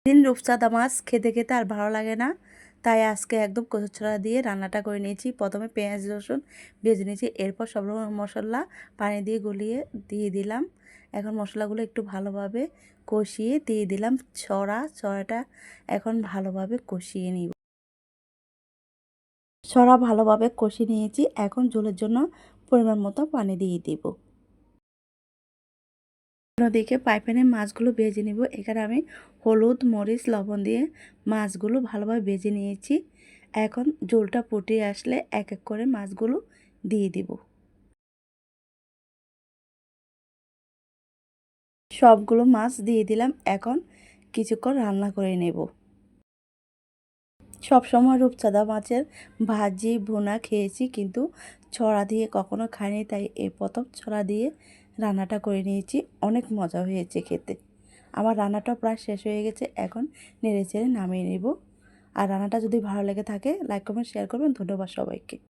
দিন রূপচাঁদা মাছ খেতে খেতে আর ভালো লাগে না, তাই আজকে একদম কচুছড়া দিয়ে রান্নাটা করে নিয়েছি। প্রথমে পেঁয়াজ রসুন ভেজে নিয়েছি, এরপর সব রকম মশলা পানি দিয়ে গলিয়ে দিয়ে দিলাম। এখন মশলাগুলো একটু ভালোভাবে কষিয়ে দিয়ে দিলাম ছড়াটা এখন ভালোভাবে কষিয়ে নিব। ছড়া ভালোভাবে কষিয়ে নিয়েছি, এখন ঝোলের জন্য পরিমাণ মতো পানি দিয়ে দিব। অন্যদিকে পাইপ্যানে মাছগুলো ভেজে নিব। এখানে আমি হলুদ মরিচ লবণ দিয়ে মাছগুলো ভালোভাবে ভেজে নিয়েছি। এখন ঝোলটা ফুটিয়ে আসলে এক এক করে মাছগুলো দিয়ে দিব। সবগুলো মাছ দিয়ে দিলাম। এখন কিছুক্ষণ রান্না করে নেব। সবসময় রূপচাঁদা মাছের ভাজি ভুনা খেয়েছি, কিন্তু ছড়া দিয়ে কখনো খাইনি, তাই এই প্রথম ছড়া দিয়ে রান্নাটা করে নিয়েছি। অনেক মজা হয়েছে খেতে। আমার রান্নাটা প্রায় শেষ হয়ে গেছে, এখন নেড়ে চেড়ে নামিয়ে নেব। আর রান্নাটা যদি ভালো লেগে থাকে লাইক কমেন্ট শেয়ার করবেন। ধন্যবাদ সবাইকে।